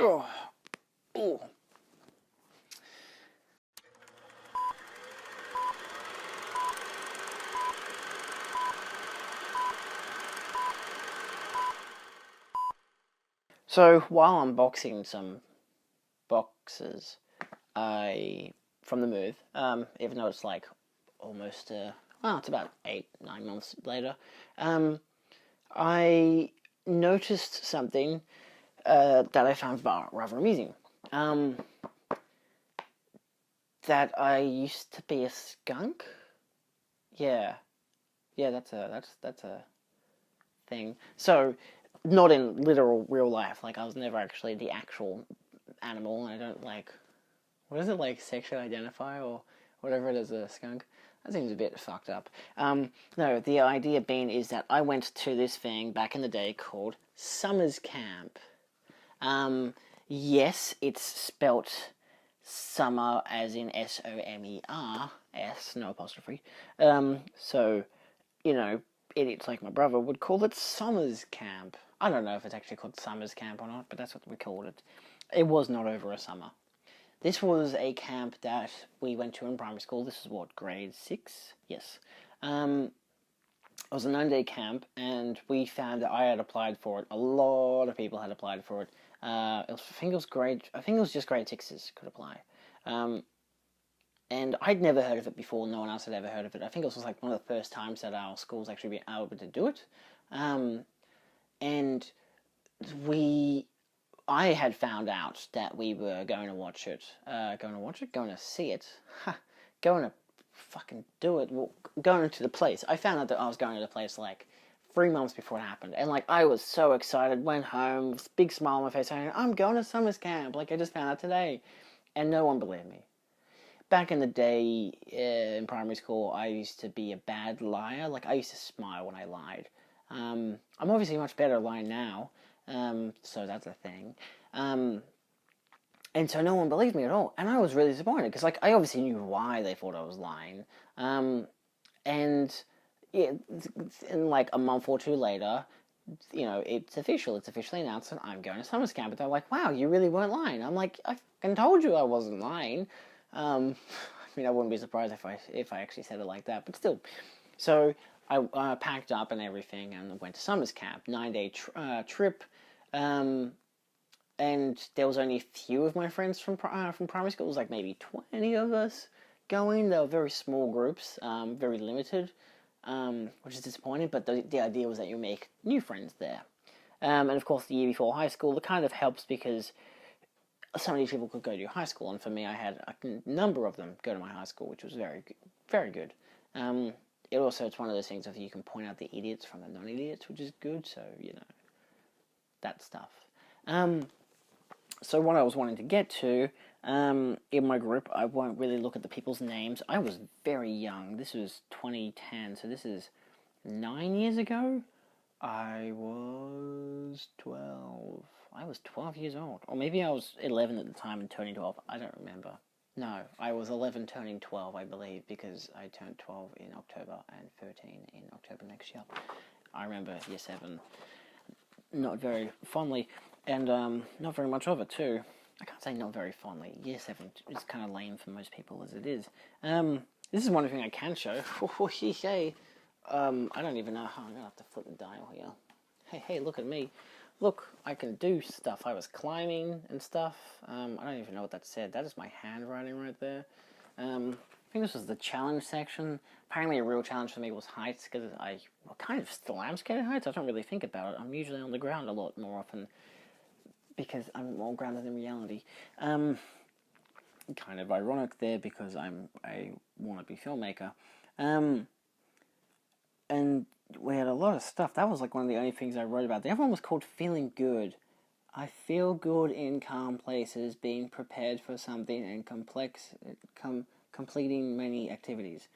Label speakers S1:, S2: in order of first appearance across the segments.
S1: Oh, oh. So while unboxing some boxes, from the move, even though it's like almost well, it's about 8-9 months later, I noticed something that I found rather amusing. That I used to be a skunk. Yeah, yeah, that's a thing. So, not in literal real life. Like, I was never actually the actual animal. I don't like, what is it, like sexually identify or whatever it is, a skunk. That seems a bit fucked up. No, the idea being is that I went to this thing back in the day called Summers Camp. Yes, it's spelt summer as in SOMERS, no apostrophe. So, you know, idiots like my brother would call it Summers Camp. I don't know if it's actually called Summers Camp or not, but that's what we called it. It was not over a summer. This was a camp that we went to in primary school. This is what, grade 6? Yes. It was a 9-day camp, and we found that I had applied for it. A lot of people had applied for it. I think it was just grade 6s could apply. And I'd never heard of it before. No one else had ever heard of it. I think it was like one of the first times that our school's actually been able to do it. And I had found out that we were going to watch it. Going to see it. Going to fucking do it. Well, going to the place. I found out that I was going to the place like 3 months before it happened. And like, I was so excited. Went home, big smile on my face, saying, I'm going to Summers Camp. Like, I just found out today. And no one believed me. Back in the day, in primary school, I used to be a bad liar. Like, I used to smile when I lied. I'm obviously much better at lying now, so that's a thing. And so no one believed me at all, and I was really disappointed, because, like, I obviously knew why they thought I was lying. And, yeah, in, like, a month or two later, you know, it's officially announced that I'm going to Summer Camp, but they're like, wow, you really weren't lying. I'm like, I fucking told you I wasn't lying. I mean, I wouldn't be surprised if I actually said it like that, but still. So I packed up and everything and went to Summers Camp, 9-day trip. And there was only a few of my friends from primary school. It was like maybe 20 of us going. They were very small groups, very limited, which is disappointing. But the idea was that you make new friends there. And of course, the year before high school, it kind of helps because some of these people could go to your high school, and for me, I had a number of them go to my high school, which was very good. It's one of those things of you can point out the idiots from the non-idiots, which is good, so, you know, that stuff. So what I was wanting to get to, in my group, I won't really look at the people's names. I was very young. This was 2010, so this is 9 years ago. I was 12. I was 12 years old. Or maybe I was 11 at the time and turning 12. I don't remember. No, I was 11 turning 12, I believe, because I turned 12 in October and 13 in October next year. I remember year 7 not very fondly, and not very much of it, too. I can't say not very fondly. Year 7 is kind of lame for most people as it is. This is one thing I can show. I don't even know how. I'm going to have to flip the dial here. Hey, look at me. Look, I can do stuff. I was climbing and stuff. I don't even know what that said. That is my handwriting right there. I think this was the challenge section. Apparently a real challenge for me was heights, because I kind of still am scared of heights. I don't really think about it. I'm usually on the ground a lot more often, because I'm more grounded in reality. Kind of ironic there, because I'm a wannabe filmmaker. And we had a lot of stuff. That was like one of the only things I wrote about. The other one was called Feeling Good. I feel good in calm places, being prepared for something, and completing many activities.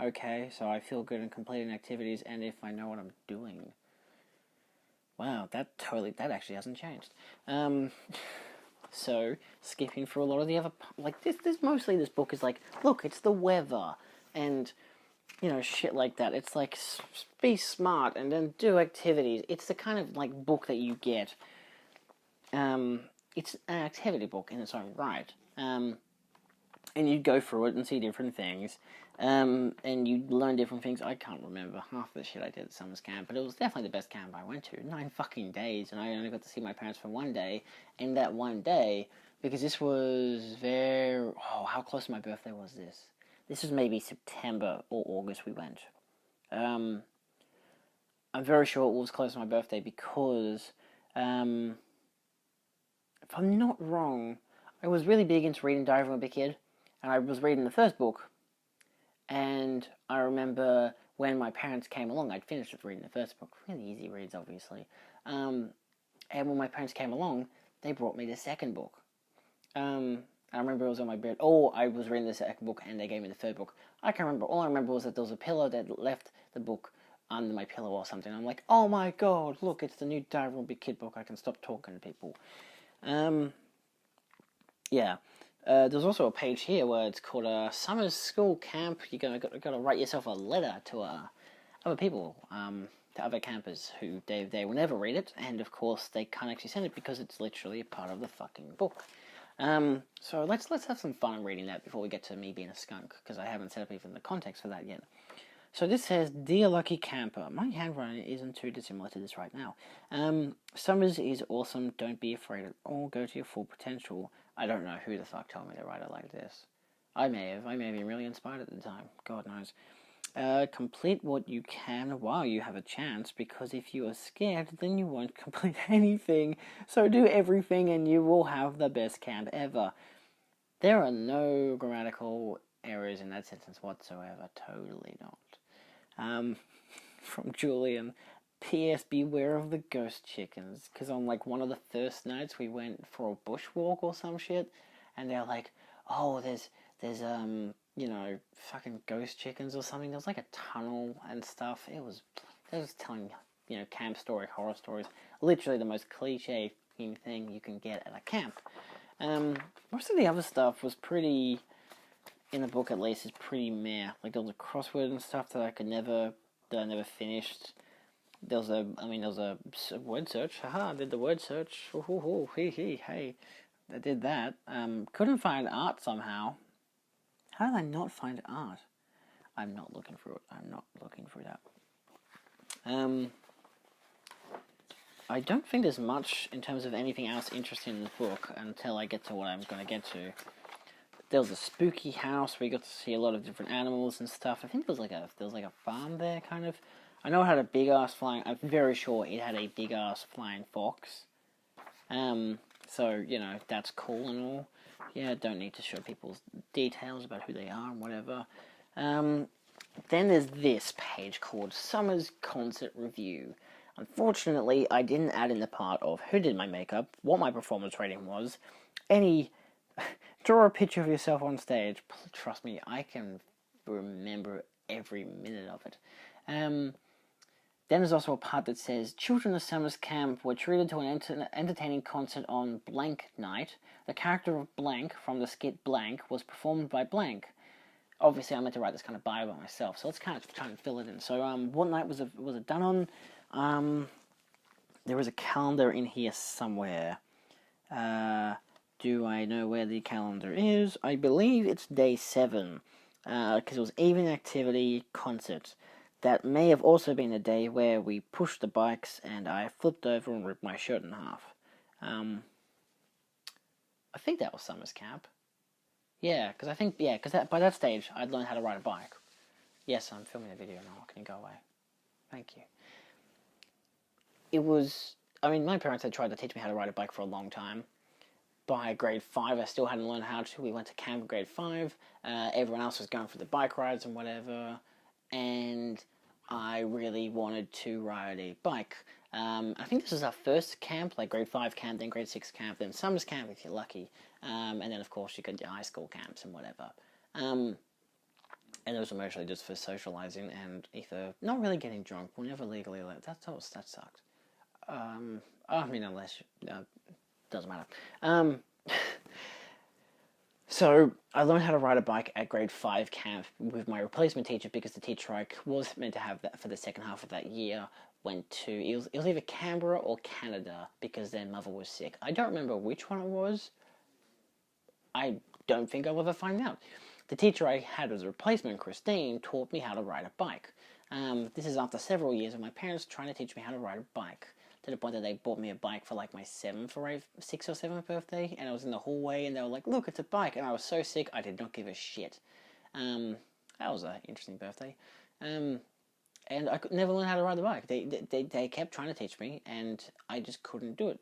S1: Okay, so I feel good in completing activities, and if I know what I'm doing. Wow, that actually hasn't changed. So, skipping through a lot of the other, like, this mostly this book is like, look, it's the weather, and, you know, shit like that. It's like, be smart, and then do activities. It's the kind of, like, book that you get. it's an activity book in its own right. And you'd go through it and see different things, and you'd learn different things. I can't remember half the shit I did at summer's camp, but it was definitely the best camp I went to. 9 fucking days, and I only got to see my parents for one day, and that one day, because this was how close to my birthday was this? This was maybe September or August we went. I'm very sure it was close to my birthday because, if I'm not wrong, I was really big into reading Diary of a Big Kid. And I was reading the first book, and I remember when my parents came along, I'd finished with reading the first book, really easy reads, obviously, and when my parents came along, they brought me the second book. I remember it was on my bed, I was reading the second book, and they gave me the third book. I can't remember, all I remember was that there was a pillow that left the book under my pillow or something. I'm like, oh my god, look, it's the new Diary of a Big Kid book, I can stop talking to people. Yeah. There's also a page here where it's called Summer School Camp. You're gotta write yourself a letter to other people, to other campers who they will never read it, and of course they can't actually send it because it's literally a part of the fucking book. So let's have some fun reading that before we get to me being a skunk, because I haven't set up even the context for that yet. So this says, Dear Lucky Camper, my handwriting isn't too dissimilar to this right now. Summers is awesome, don't be afraid at all, go to your full potential. I don't know who the fuck told me to write it like this. I may have been really inspired at the time, God knows. Complete what you can while you have a chance, because if you are scared, then you won't complete anything. So do everything and you will have the best camp ever. There are no grammatical errors in that sentence whatsoever, totally not. From Julian, P.S. Beware of the ghost chickens, because on like one of the first nights we went for a bushwalk or some shit, and they're like, oh, there's fucking ghost chickens or something. There was like a tunnel and stuff. They was telling, camp story, horror stories, literally the most cliche thing you can get at a camp. Most of the other stuff was pretty, in the book at least, is pretty meh. Like there was a crossword and stuff that I never finished. There was a word search. Haha, I did the word search. Hey. I did that. Couldn't find art somehow. How did I not find art? I'm not looking for that. I don't think there's much in terms of anything else interesting in the book until I get to what I'm going to get to. There was a spooky house where you got to see a lot of different animals and stuff. I think there was like a farm there, kind of. I know it had a big ass flying. I'm very sure it had a big ass flying fox. So that's cool and all. Yeah, don't need to show people details about who they are and whatever. Then there's this page called Summer's Concert Review. Unfortunately, I didn't add in the part of who did my makeup, what my performance rating was, draw a picture of yourself on stage. Trust me, I can remember every minute of it. Then there's also a part that says, Children of Summer's Camp were treated to an entertaining concert on blank night. The character of blank from the skit blank was performed by blank. Obviously, I meant to write this kind of bio by myself, so let's kind of try and fill it in. So, what night was it done on? There was a calendar in here somewhere. Do I know where the calendar is? I believe it's day 7, because it was evening activity concert. That may have also been a day where we pushed the bikes and I flipped over and ripped my shirt in half. I think that was summer's camp. Yeah, because by that stage I'd learned how to ride a bike. Yes, I'm filming a video now. Can you go away? Thank you. It was, my parents had tried to teach me how to ride a bike for a long time. By grade 5, I still hadn't learned how to. We went to camp in grade 5. Everyone else was going for the bike rides and whatever. And I really wanted to ride a bike. I think this was our first camp, like grade 5 camp, then grade 6 camp, then summer's camp if you're lucky. And then, of course, you got your high school camps and whatever. And those were mostly just for socializing and either not really getting drunk. We're never legally allowed. That sucked. Unless... doesn't matter. So I learned how to ride a bike at grade 5 camp with my replacement teacher because the teacher I was meant to have that for the second half of that year went to, it was either Canberra or Canada because their mother was sick. I don't remember which one it was. I don't think I'll ever find out. The teacher I had as a replacement, Christine, taught me how to ride a bike. This is after several years of my parents trying to teach me how to ride a bike, to the point that they bought me a bike for like my 6th or 7th birthday, and I was in the hallway and they were like, look, it's a bike, and I was so sick I did not give a shit. That was an interesting birthday. And I could never learn how to ride the bike. They kept trying to teach me, and I just couldn't do it.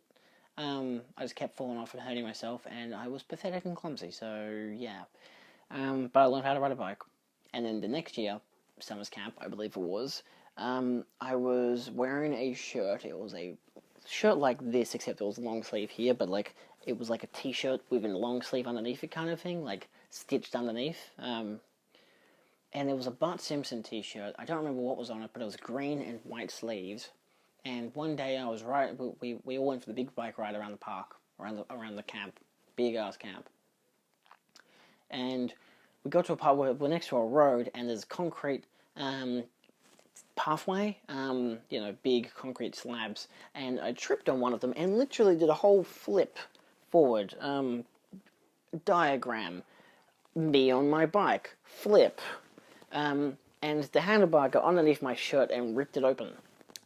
S1: I just kept falling off and hurting myself, and I was pathetic and clumsy, so yeah. But I learned how to ride a bike. And then the next year, summer's camp, I believe it was, I was wearing a shirt. It was a shirt like this, except it was long sleeve here, but like it was like a t-shirt with a long sleeve underneath it kind of thing, like stitched underneath. And it was a Bart Simpson t-shirt. I don't remember what was on it, but it was green and white sleeves. And one day I was we all went for the big bike ride around the park, around the camp, big ass camp. And we got to a part where we're next to a road, and there's concrete pathway, big concrete slabs, and I tripped on one of them and literally did a whole flip forward, diagram, me on my bike, flip, and the handlebar got underneath my shirt and ripped it open.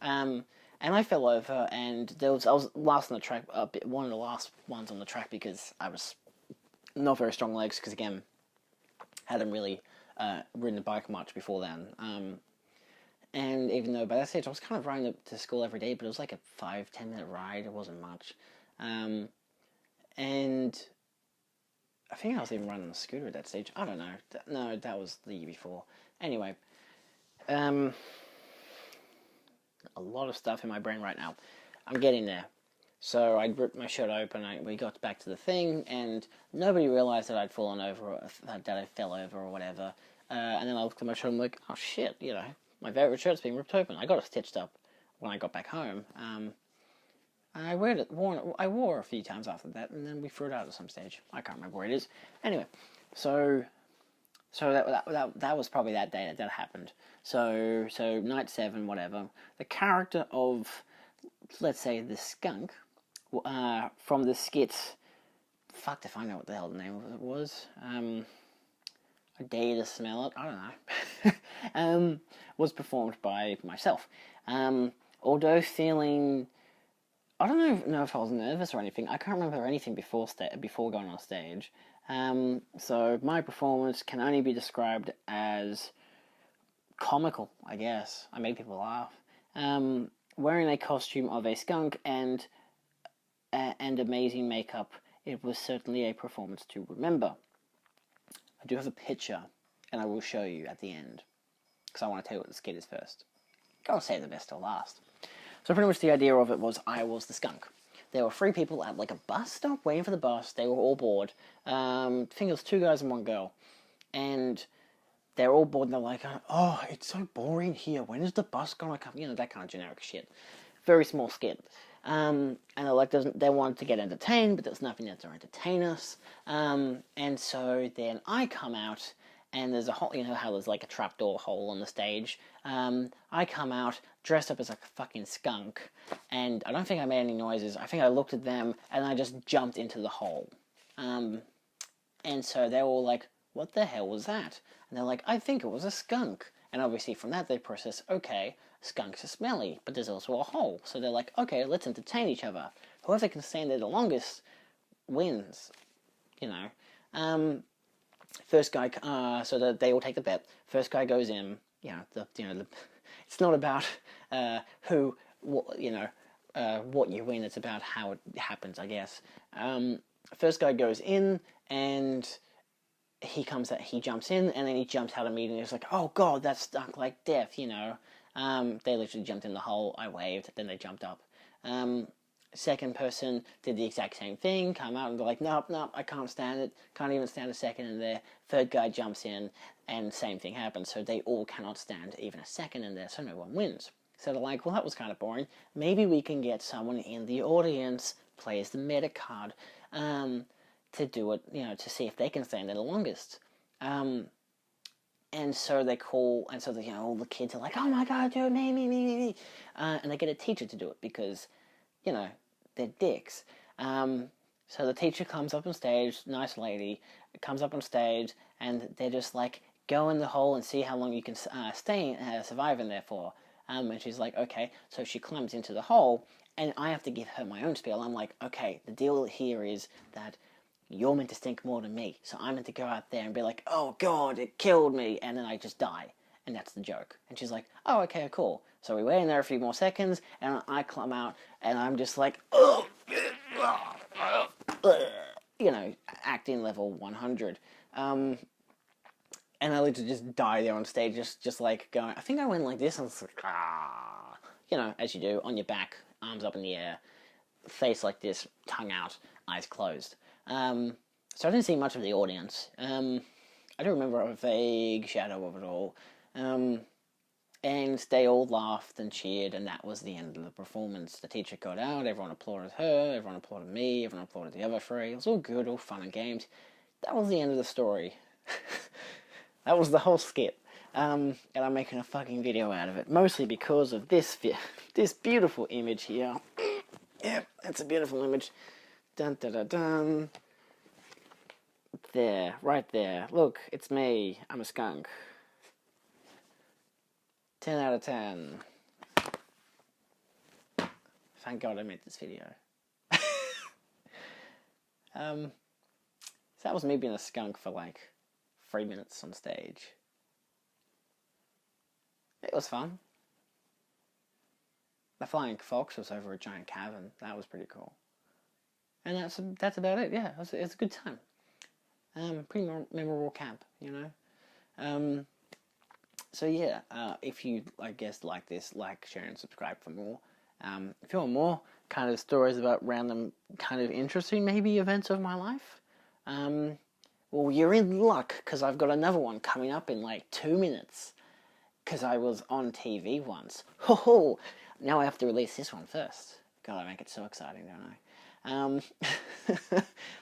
S1: And I fell over, and I was last on the track, one of the last ones on the track because I was not very strong legs, because again, hadn't really ridden a bike much before then. And even though by that stage I was kind of riding to school every day, but it was like a 5-10 minute ride, it wasn't much. And I think I was even riding a scooter at that stage. I don't know. No, that was the year before. Anyway, a lot of stuff in my brain right now. I'm getting there. So I ripped my shirt open, we got back to the thing, and nobody realised that I'd fallen over, or that I fell over, or whatever. And then I looked at my shirt and I'm like, oh shit, my favourite shirt's being ripped open. I got it stitched up when I got back home. And I wore it a few times after that, and then we threw it out at some stage. I can't remember where it is. Anyway, so that was probably that day that happened. So night 7, whatever. The character of, let's say, the skunk, from the skit, fucked if I know what the hell the name of it was. I dare to smell it. I don't know. Was performed by myself. Although feeling, I don't know if I was nervous or anything. I can't remember anything before going on stage. So my performance can only be described as comical, I guess. I made people laugh. Wearing a costume of a skunk and amazing makeup, it was certainly a performance to remember. I do have a picture, and I will show you at the end, because I want to tell you what the skit is first. Gotta save the best till last. So pretty much the idea of it was I was the skunk. There were 3 people at like a bus stop waiting for the bus. They were all bored. I think it was 2 guys and 1 girl. And they're all bored and they're like, oh, it's so boring here. When is the bus gonna come? That kind of generic shit. Very small skit. And they're like, they wanted to get entertained, but there's nothing there to entertain us. And so then I come out, and there's a hole, how there's like a trapdoor hole on the stage. I come out dressed up as like a fucking skunk, and I don't think I made any noises. I think I looked at them, and I just jumped into the hole. And so they're all like, what the hell was that? And they're like, I think it was a skunk. And obviously from that they process, okay, skunks are smelly, but there's also a hole. So they're like, okay, let's entertain each other. Whoever can stand there the longest wins, First guy, so that they all take the bet. First guy goes in. It's not about what you win. It's about how it happens, I guess. First guy goes in, and he jumps in, and then he jumps out immediately. It's like, oh god, that stunk like death, They literally jumped in the hole. I waved, then they jumped up. Second person did the exact same thing, come out and they're like, nope, I can't stand it, can't even stand a second in there. Third guy jumps in, and same thing happens, so they all cannot stand even a second in there, so no one wins. So they're like, well, that was kind of boring. Maybe we can get someone in the audience, plays the meta card, to do it, to see if they can stay in there the longest. And so they call, and so all the kids are like, "Oh my god, do it, me," and they get a teacher to do it because, they're dicks. So the teacher comes up on stage, nice lady, comes up on stage, and they're just like, go in the hole and see how long you can survive in there for. And she's like, okay. So she climbs into the hole, and I have to give her my own spiel. I'm like, okay, the deal here is that you're meant to stink more than me. So I'm meant to go out there and be like, oh god, it killed me, and then I just die. And that's the joke. And she's like, oh, okay, cool. So we wait in there a few more seconds, and I climb out, and I'm just like, oh, acting level 100. And I literally just die there on stage, just like going, I think I went like this, and it's like, as you do, on your back, arms up in the air, face like this, tongue out, eyes closed. So I didn't see much of the audience. I do remember a vague shadow of it all. And they all laughed and cheered, and that was the end of the performance. The teacher got out, everyone applauded her, everyone applauded me, everyone applauded the other three. It was all good, all fun and games. That was the end of the story. That was the whole skit. And I'm making a fucking video out of it, mostly because of this beautiful image here. Yeah, that's a beautiful image. Dun dun dun dun. There, right there. Look, it's me. I'm a skunk. 10 out of 10. Thank God I made this video. So that was me being a skunk for like 3 minutes on stage. It was fun. The flying fox was over a giant cavern. That was pretty cool. And that's about it. Yeah, it's a good time. Pretty memorable camp, So yeah, if you, I guess, like this, like, share, and subscribe for more. If you want more kind of stories about random, kind of interesting, maybe, events of my life, well, you're in luck, because I've got another one coming up in like 2 minutes, because I was on TV once. Ho! Now I have to release this one first. God, I make it so exciting, don't I?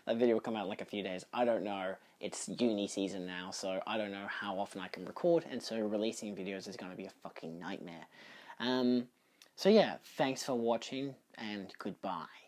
S1: That video will come out in like a few days. I don't know. It's uni season now, so I don't know how often I can record, and so releasing videos is going to be a fucking nightmare. So yeah, thanks for watching, and goodbye.